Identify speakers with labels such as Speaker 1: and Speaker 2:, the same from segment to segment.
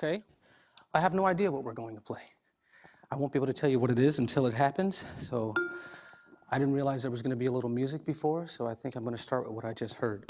Speaker 1: Okay. I have no idea what we're going to play. I won't be able to tell you what it is until it happens, so I didn't realize there was going to be a little music before, so I think I'm going to start with what I just heard.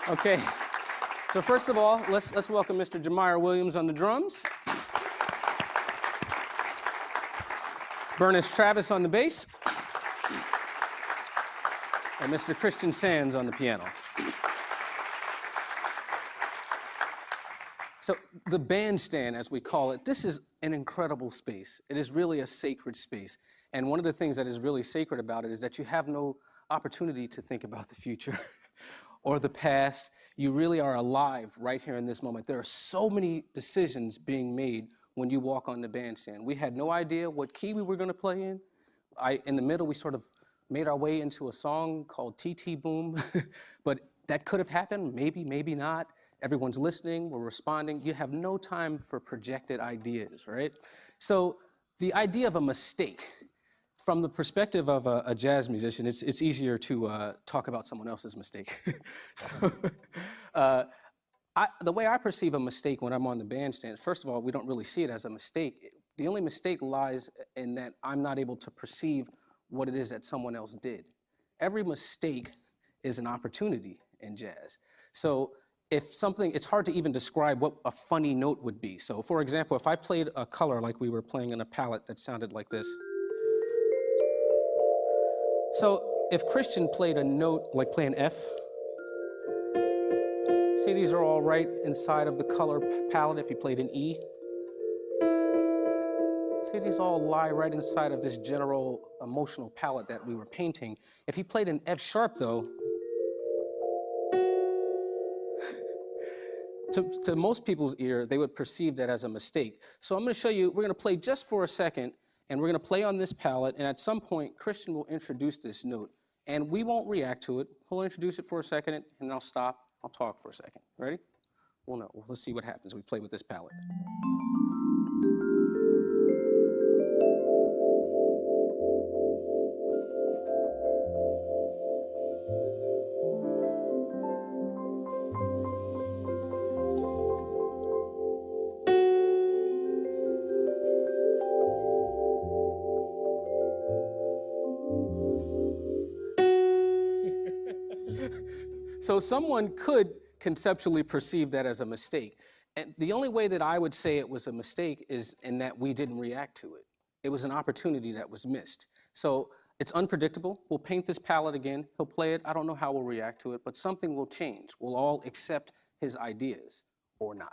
Speaker 1: Okay, so first of all, let's welcome Mr. Jamire Williams on the drums. Bernice Travis on the bass. And Mr. Christian Sands on the piano. So the bandstand, as we call it, this is an incredible space. It is really a sacred space. And one of the things that is really sacred about it is that you have no opportunity to think about the future or the past. You really are alive right here in this moment. There are so many decisions being made when you walk on the bandstand. We had no idea what key we were going to play in. In the middle, we sort of made our way into a song called TT Boom, but that could have happened, maybe, maybe not. Everyone's listening, we're responding. You have no time for projected ideas, right? So the idea of a mistake, from the perspective of a jazz musician, it's easier to talk about someone else's mistake. So, the way I perceive a mistake when I'm on the bandstand, first of all, we don't really see it as a mistake. The only mistake lies in that I'm not able to perceive what it is that someone else did. Every mistake is an opportunity in jazz. So if something, it's hard to even describe what a funny note would be. So for example, if I played a color like we were playing in a palette that sounded like this. So if Christian played a note, like play an F, see these are all right inside of the color palette. If you played an E, see these all lie right inside of this general emotional palette that we were painting. If he played an F sharp though, to most people's ear, they would perceive that as a mistake. So I'm going to show you, we're going to play just for a second, and we're going to play on this palette, and at some point, Christian will introduce this note, and we won't react to it. He'll introduce it for a second, and I'll stop. I'll talk for a second. Ready? Well, no. Let's see what happens when we play with this palette. So someone could conceptually perceive that as a mistake. And the only way that I would say it was a mistake is in that we didn't react to it. It was an opportunity that was missed. So it's unpredictable. We'll paint this palette again. He'll play it. I don't know how we'll react to it, but something will change. We'll all accept his ideas or not.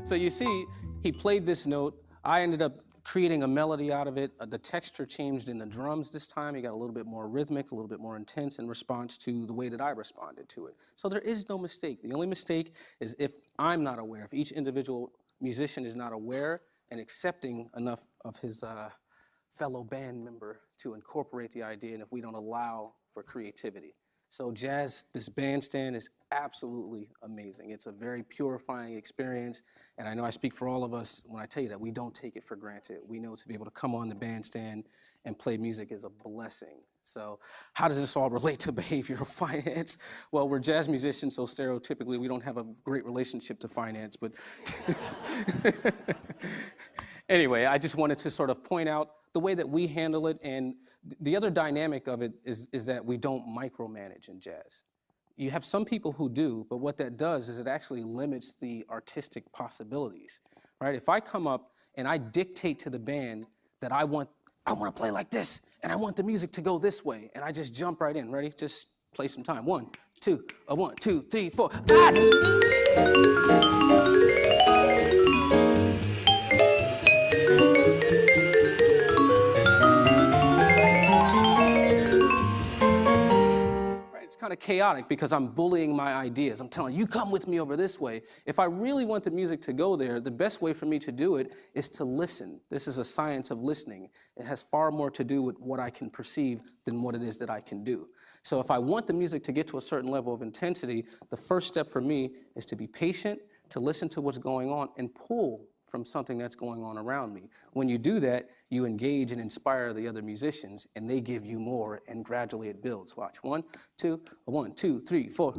Speaker 1: So you see, he played this note. I ended up creating a melody out of it. The texture changed in the drums this time. He got a little bit more rhythmic, a little bit more intense in response to the way that I responded to it. So there is no mistake. The only mistake is if I'm not aware, if each individual musician is not aware and accepting enough of his fellow band member to incorporate the idea, and if we don't allow for creativity. So jazz, this bandstand is absolutely amazing. It's a very purifying experience, and I know I speak for all of us when I tell you that we don't take it for granted. We know to be able to come on the bandstand and play music is a blessing. So how does this all relate to behavioral finance? Well, we're jazz musicians, so stereotypically we don't have a great relationship to finance, but anyway, I just wanted to sort of point out the way that we handle it, and the other dynamic of it is that we don't micromanage in jazz. You have some people who do, but what that does is it actually limits the artistic possibilities, right? If I come up and I dictate to the band that I want to play like this, and I want the music to go this way, and I just jump right in. Ready? Just play some time. 1, 2, 1, 2, 3, 4. Kind of chaotic because I'm bullying my ideas. I'm telling you, come with me over this way. If I really want the music to go there, the best way for me to do it is to listen. This is a science of listening. It has far more to do with what I can perceive than what it is that I can do. So if I want the music to get to a certain level of intensity, the first step for me is to be patient, to listen to what's going on, and pull from something that's going on around me. When you do that, you engage and inspire the other musicians, and they give you more, and gradually it builds. Watch. 1, 2, 1, 2, 3, 4.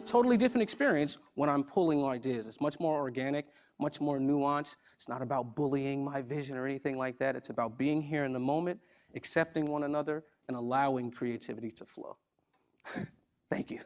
Speaker 1: Totally different experience when I'm pulling ideas. It's much more organic, much more nuanced. It's not about bullying my vision or anything like that. It's about being here in the moment, accepting one another, and allowing creativity to flow. Thank you.